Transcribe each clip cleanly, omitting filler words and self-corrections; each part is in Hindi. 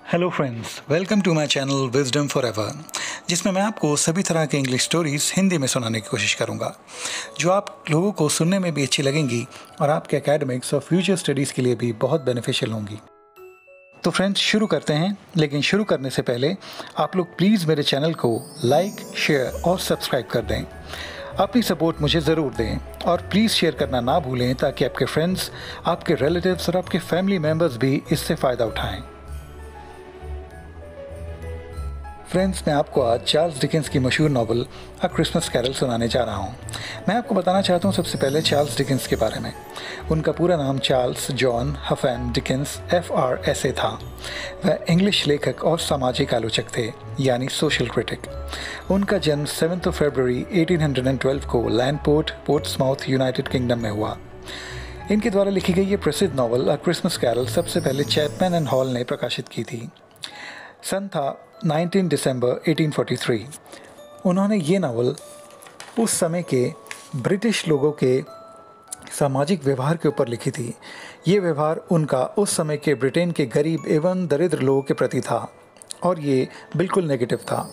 Hello friends, welcome to my channel wisdom forever, जिसमें मैं आपको सभी तरह के इंग्लिश स्टोरीज हिंदी में सुनाने की कोशिश करूंगा, जो आप लोगों को सुनने में भी अच्छी लगेंगी और आपके एकेडमिक्स और फ्यूचर स्टडीज़ के लिए भी बहुत बेनिफिशियल होंगी। तो फ्रेंड्स, शुरू करते हैं। लेकिन शुरू करने से पहले आप लोग प्लीज़ मेरे चैनल को लाइक, शेयर और सब्सक्राइब कर दें। अपनी सपोर्ट मुझे ज़रूर दें और प्लीज़ शेयर करना ना भूलें, ताकि आपके फ्रेंड्स, आपके रिलेटिव्स और आपके फैमिली मेम्बर्स भी इससे फ़ायदा उठाएं। फ्रेंड्स, मैं आपको आज चार्ल्स डिकेंस की मशहूर नावल अ क्रिसमस कैरल सुनाने जा रहा हूँ। मैं आपको बताना चाहता हूँ सबसे पहले चार्ल्स डिकेंस के बारे में। उनका पूरा नाम चार्ल्स जॉन हफैन डिकेंस FRSA था। वह इंग्लिश लेखक और सामाजिक आलोचक थे, यानी सोशल क्रिटिक। उनका जन्म 7 फरवरी 1812 को लैंडपोर्ट, पोर्ट्समाउथ, यूनाइटेड किंगडम में हुआ। इनके द्वारा लिखी गई ये प्रसिद्ध नावल अ क्रिसमस कैरल सबसे पहले चैपमैन एंड हॉल ने प्रकाशित की थी। सन था 19 दिसंबर 1843। उन्होंने ये नावल उस समय के ब्रिटिश लोगों के सामाजिक व्यवहार के ऊपर लिखी थी। ये व्यवहार उनका उस समय के ब्रिटेन के गरीब एवं दरिद्र लोगों के प्रति था और ये बिल्कुल नेगेटिव था।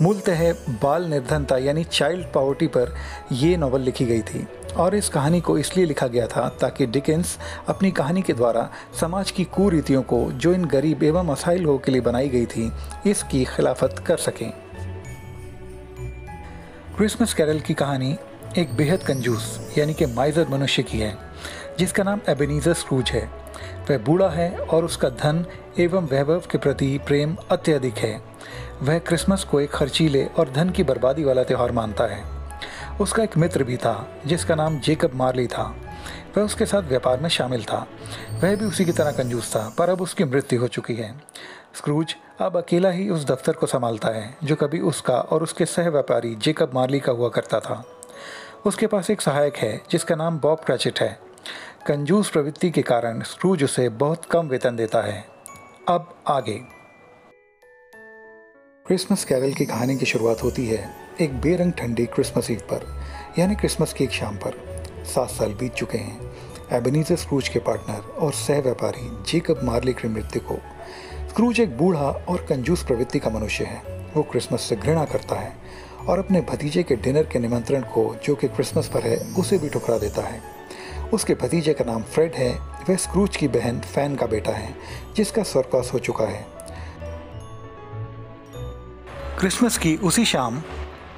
मूलतः बाल निर्धनता यानी चाइल्ड पॉवर्टी पर यह नावल लिखी गई थी और इस कहानी को इसलिए लिखा गया था ताकि डिकेंस अपनी कहानी के द्वारा समाज की कुरीतियों को, जो इन गरीब एवं असहाय लोगों के लिए बनाई गई थी, इसकी खिलाफत कर सकें। क्रिसमस कैरल की कहानी एक बेहद कंजूस यानी कि माइजर मनुष्य की है, जिसका नाम एबेनीज़र स्क्रूज है। वह बूढ़ा है और उसका धन एवं वैभव के प्रति प्रेम अत्यधिक है। वह क्रिसमस को एक खर्चीले और धन की बर्बादी वाला त्यौहार मानता है। उसका एक मित्र भी था जिसका नाम जेकब मार्ली था। वह उसके साथ व्यापार में शामिल था। वह भी उसी की तरह कंजूस था, पर अब उसकी मृत्यु हो चुकी है। स्क्रूज अब अकेला ही उस दफ्तर को संभालता है जो कभी उसका और उसके सह व्यापारी जेकब मार्ली का हुआ करता था। उसके पास एक सहायक है जिसका नाम बॉब क्रैचेट है। कंजूस प्रवृत्ति के कारण स्क्रूज उसे बहुत कम वेतन देता है। अब आगे। क्रिसमस कैरल की कहानी की शुरुआत होती है एक बेरंग ठंडी क्रिसमस ईव पर, यानी क्रिसमस की एक शाम पर। 7 साल बीत चुके हैं एबेनीज़र स्क्रूज के पार्टनर और सह व्यापारी जेकब मार्ली की मृत्यु को। स्क्रूज एक बूढ़ा और कंजूस प्रवृत्ति का मनुष्य है। वो क्रिसमस से घृणा करता है और अपने भतीजे के डिनर के निमंत्रण को, जो कि क्रिसमस पर है, उसे भी ठुकरा देता है। उसके भतीजे का नाम फ्रेड है। वह स्क्रूज की बहन फैन का बेटा है, जिसका स्वर्गवास हो चुका है। क्रिसमस की उसी शाम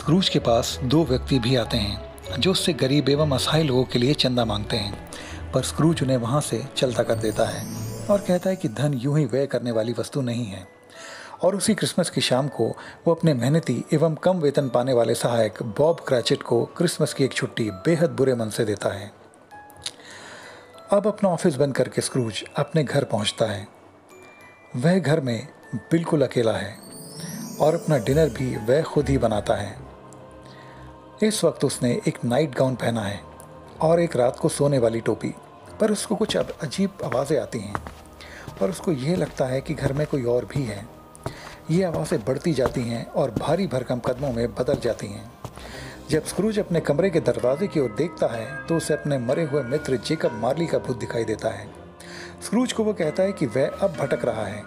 स्क्रूज के पास 2 व्यक्ति भी आते हैं जो उससे गरीब एवं असहाय लोगों के लिए चंदा मांगते हैं, पर स्क्रूज उन्हें वहां से चलता कर देता है और कहता है कि धन यूं ही व्यय करने वाली वस्तु नहीं है। और उसी क्रिसमस की शाम को वो अपने मेहनती एवं कम वेतन पाने वाले सहायक बॉब क्रैचेट को क्रिसमस की एक छुट्टी बेहद बुरे मन से देता है। अब अपना ऑफिस बंद करके स्क्रूज अपने घर पहुंचता है। वह घर में बिल्कुल अकेला है और अपना डिनर भी वह खुद ही बनाता है। इस वक्त उसने एक नाइट गाउन पहना है और एक रात को सोने वाली टोपी, पर उसको कुछ अजीब आवाज़ें आती हैं और उसको यह लगता है कि घर में कोई और भी है। ये आवाज़ें बढ़ती जाती हैं और भारी भरकम कदमों में बदल जाती हैं। जब स्क्रूज अपने कमरे के दरवाजे की ओर देखता है तो उसे अपने मरे हुए मित्र जेकब मार्ली का भूत दिखाई देता है। स्क्रूज को वो कहता है कि वह अब भटक रहा है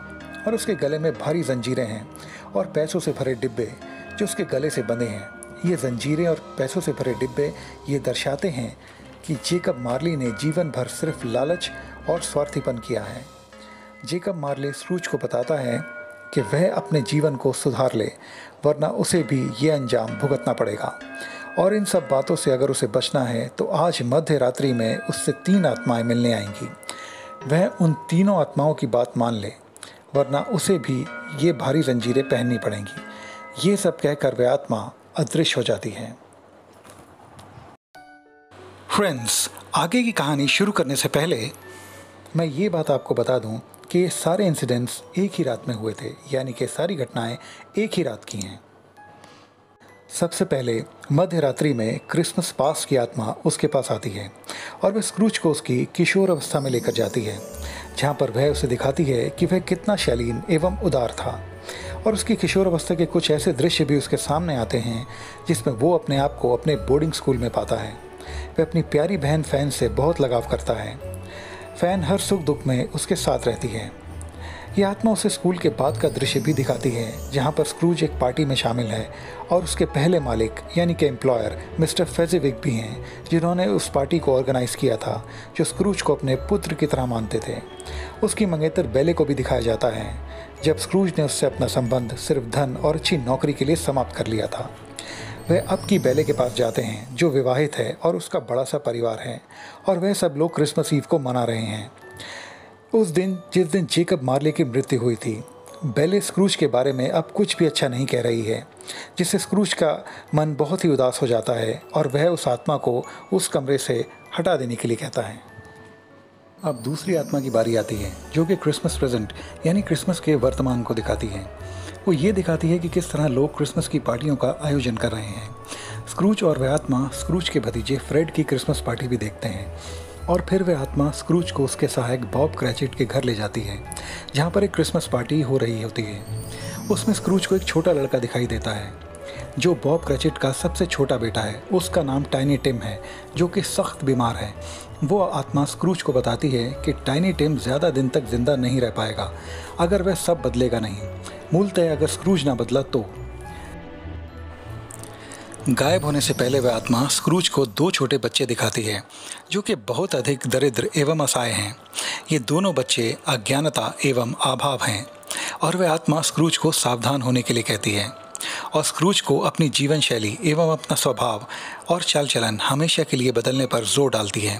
और उसके गले में भारी जंजीरें हैं और पैसों से भरे डिब्बे जो उसके गले से बंधे हैं। ये जंजीरें और पैसों से भरे डिब्बे ये दर्शाते हैं कि जेकब मार्ली ने जीवन भर सिर्फ लालच और स्वार्थीपन किया है। जेकब मार्ली स्क्रूज को बताता है कि वह अपने जीवन को सुधार ले, वरना उसे भी ये अंजाम भुगतना पड़ेगा। और इन सब बातों से अगर उसे बचना है तो आज मध्य रात्रि में उससे 3 आत्माएं मिलने आएंगी। वह उन तीनों आत्माओं की बात मान ले, वरना उसे भी ये भारी जंजीरें पहननी पड़ेंगी। ये सब कहकर वह आत्मा अदृश्य हो जाती है। फ्रेंड्स, आगे की कहानी शुरू करने से पहले मैं ये बात आपको बता दूं कि ये सारे इंसिडेंट्स एक ही रात में हुए थे, यानी कि सारी घटनाएं एक ही रात की हैं। सबसे पहले मध्य रात्रि में क्रिसमस पास्ट की आत्मा उसके पास आती है और वह स्क्रूज को उसकी किशोर अवस्था में लेकर जाती है, जहाँ पर वह उसे दिखाती है कि वह कितना शालीन एवं उदार था। और उसकी किशोर अवस्था के कुछ ऐसे दृश्य भी उसके सामने आते हैं जिसमें वो अपने आप को अपने बोर्डिंग स्कूल में पाता है। वह अपनी प्यारी बहन फैन से बहुत लगाव करता है। फैन हर सुख दुख में उसके साथ रहती है। ये आत्मा उसे स्कूल के बाद का दृश्य भी दिखाती है जहाँ पर स्क्रूज एक पार्टी में शामिल है और उसके पहले मालिक यानी कि एम्प्लॉयर मिस्टर फेज़िविक भी हैं, जिन्होंने उस पार्टी को ऑर्गेनाइज किया था, जो स्क्रूज को अपने पुत्र की तरह मानते थे। उसकी मंगेतर बेले को भी दिखाया जाता है, जब स्क्रूज ने उससे अपना संबंध सिर्फ धन और अच्छी नौकरी के लिए समाप्त कर लिया था। वह अब की बेले के पास जाते हैं, जो विवाहित है और उसका बड़ा सा परिवार है, और वह सब लोग क्रिसमस ईव को मना रहे हैं। उस दिन जिस दिन जेकब मार्ले की मृत्यु हुई थी, बेले स्क्रूज के बारे में अब कुछ भी अच्छा नहीं कह रही है, जिससे स्क्रूज का मन बहुत ही उदास हो जाता है और वह उस आत्मा को उस कमरे से हटा देने के लिए कहता है। अब दूसरी आत्मा की बारी आती है, जो कि क्रिसमस प्रेजेंट यानी क्रिसमस के वर्तमान को दिखाती है। वो ये दिखाती है कि किस तरह लोग क्रिसमस की पार्टियों का आयोजन कर रहे हैं। स्क्रूज और वह आत्मा स्क्रूज के भतीजे फ्रेड की क्रिसमस पार्टी भी देखते हैं, और फिर वह आत्मा स्क्रूज को उसके सहायक बॉब क्रैचेट के घर ले जाती है, जहाँ पर एक क्रिसमस पार्टी हो रही होती है। उसमें स्क्रूज को एक छोटा लड़का दिखाई देता है, जो बॉब क्रैचेट का सबसे छोटा बेटा है। उसका नाम टाइनी टिम है, जो कि सख्त बीमार है। वो आत्मा स्क्रूज को बताती है कि टाइनी टिम ज़्यादा दिन तक जिंदा नहीं रह पाएगा अगर वह सब बदलेगा नहीं। मूलतः अगर स्क्रूज ना बदला तो। गायब होने से पहले वह आत्मा स्क्रूज को 2 छोटे बच्चे दिखाती है, जो कि बहुत अधिक दरिद्र एवं असहाय हैं। ये दोनों बच्चे अज्ञानता एवं अभाव हैं, और वह आत्मा स्क्रूज को सावधान होने के लिए कहती है, और स्क्रूज को अपनी जीवन शैली एवं अपना स्वभाव और चाल चलन हमेशा के लिए बदलने पर जोर डालती है,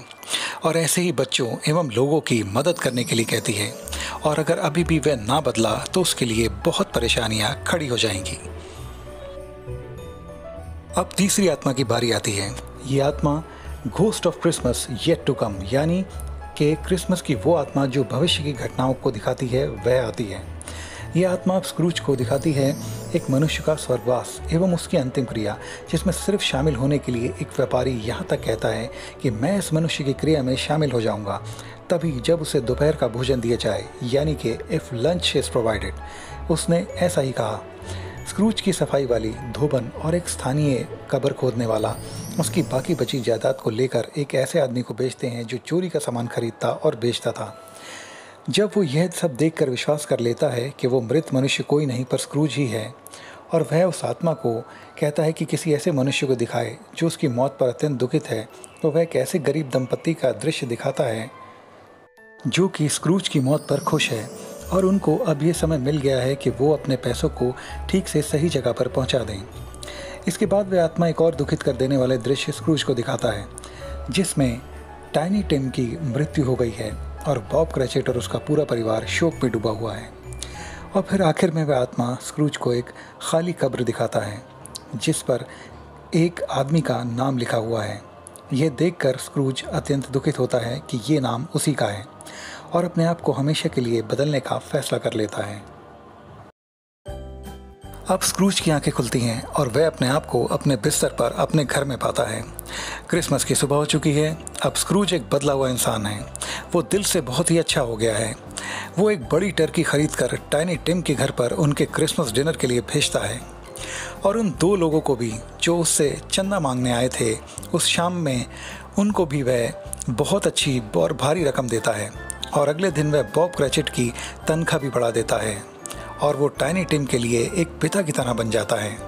और ऐसे ही बच्चों एवं लोगों की मदद करने के लिए कहती है, और अगर अभी भी वह ना बदला तो उसके लिए बहुत परेशानियां खड़ी हो जाएंगी। अब तीसरी आत्मा की बारी आती है। ये आत्मा ghost of Christmas yet to come, यानी कि क्रिसमस की वो आत्मा जो भविष्य की घटनाओं को दिखाती है, वह आती है। यह आत्मा स्क्रूज को दिखाती है एक मनुष्य का स्वर्गवास एवं उसकी अंतिम क्रिया, जिसमें सिर्फ शामिल होने के लिए एक व्यापारी यहाँ तक कहता है कि मैं इस मनुष्य की क्रिया में शामिल हो जाऊँगा तभी जब उसे दोपहर का भोजन दिया जाए, यानी कि इफ़ लंच इज़ प्रोवाइडेड। उसने ऐसा ही कहा। स्क्रूज की सफाई वाली, धोबन और एक स्थानीय कब्र खोदने वाला उसकी बाकी बची जायदाद को लेकर एक ऐसे आदमी को बेचते हैं जो चोरी का सामान खरीदता और बेचता था। जब वो यह सब देखकर विश्वास कर लेता है कि वो मृत मनुष्य कोई नहीं पर स्क्रूज ही है, और वह उस आत्मा को कहता है कि किसी ऐसे मनुष्य को दिखाए जो उसकी मौत पर अत्यंत दुखित है, तो वह एक ऐसे गरीब दंपत्ति का दृश्य दिखाता है जो कि स्क्रूज की मौत पर खुश है, और उनको अब ये समय मिल गया है कि वो अपने पैसों को ठीक से सही जगह पर पहुंचा दें। इसके बाद वह आत्मा एक और दुखित कर देने वाले दृश्य स्क्रूज को दिखाता है, जिसमें टाइनी टिम की मृत्यु हो गई है और बॉब क्रैचेट और उसका पूरा परिवार शोक में डूबा हुआ है। और फिर आखिर में वह आत्मा स्क्रूज को एक खाली कब्र दिखाता है, जिस पर एक आदमी का नाम लिखा हुआ है। यह देखकर स्क्रूज अत्यंत दुखित होता है कि ये नाम उसी का है, और अपने आप को हमेशा के लिए बदलने का फैसला कर लेता है। अब स्क्रूज की आंखें खुलती हैं और वह अपने आप को अपने बिस्तर पर अपने घर में पाता है। क्रिसमस की सुबह हो चुकी है। अब स्क्रूज एक बदला हुआ इंसान है। वो दिल से बहुत ही अच्छा हो गया है। वो एक बड़ी टर्की खरीदकर टाइनी टिम के घर पर उनके क्रिसमस डिनर के लिए भेजता है, और उन 2 लोगों को भी जो उससे चंदा मांगने आए थे उस शाम में, उनको भी वह बहुत अच्छी और भारी रकम देता है, और अगले दिन वह बॉब क्रैचेट की तनख्वाह भी बढ़ा देता है, और वो टाइनी टिम के लिए एक पिता की तरह बन जाता है।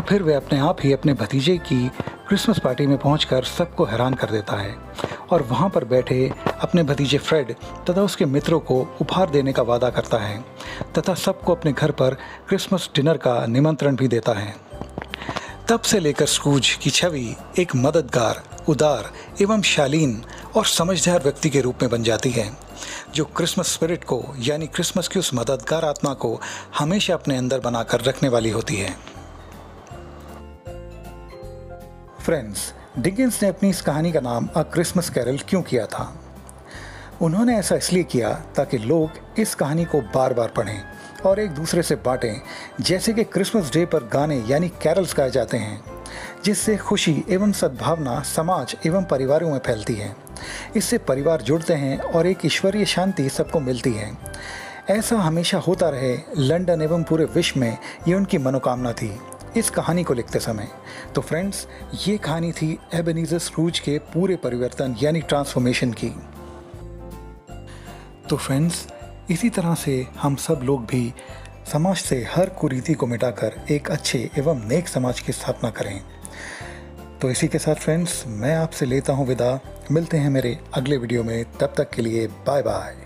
फिर वह अपने आप ही अपने भतीजे की क्रिसमस पार्टी में पहुंचकर सबको हैरान कर देता है, और वहां पर बैठे अपने भतीजे फ्रेड तथा उसके मित्रों को उपहार देने का वादा करता है, तथा सबको अपने घर पर क्रिसमस डिनर का निमंत्रण भी देता है। तब से लेकर स्क्रूज की छवि एक मददगार, उदार एवं शालीन और समझदार व्यक्ति के रूप में बन जाती है, जो क्रिसमस स्पिरिट को यानी क्रिसमस की उस मददगार आत्मा को हमेशा अपने अंदर बनाकर रखने वाली होती है। फ्रेंड्स, डिकेंस ने अपनी इस कहानी का नाम अ क्रिसमस कैरल क्यों किया था? उन्होंने ऐसा इसलिए किया ताकि लोग इस कहानी को बार बार पढ़ें और एक दूसरे से बांटें, जैसे कि क्रिसमस डे पर गाने यानी कैरल्स गाए जाते हैं, जिससे खुशी एवं सद्भावना समाज एवं परिवारों में फैलती है। इससे परिवार जुड़ते हैं और एक ईश्वरीय शांति सबको मिलती है। ऐसा हमेशा होता रहे लंदन एवं पूरे विश्व में, ये उनकी मनोकामना थी इस कहानी को लिखते समय। तो फ्रेंड्स, ये कहानी थी एबेनेज़र स्क्रूज के पूरे परिवर्तन यानी ट्रांसफॉर्मेशन की। तो फ्रेंड्स, इसी तरह से हम सब लोग भी समाज से हर कुरीति को मिटाकर एक अच्छे एवं नेक समाज की स्थापना करें। तो इसी के साथ फ्रेंड्स, मैं आपसे लेता हूँ विदा। मिलते हैं मेरे अगले वीडियो में, तब तक के लिए बाय बाय।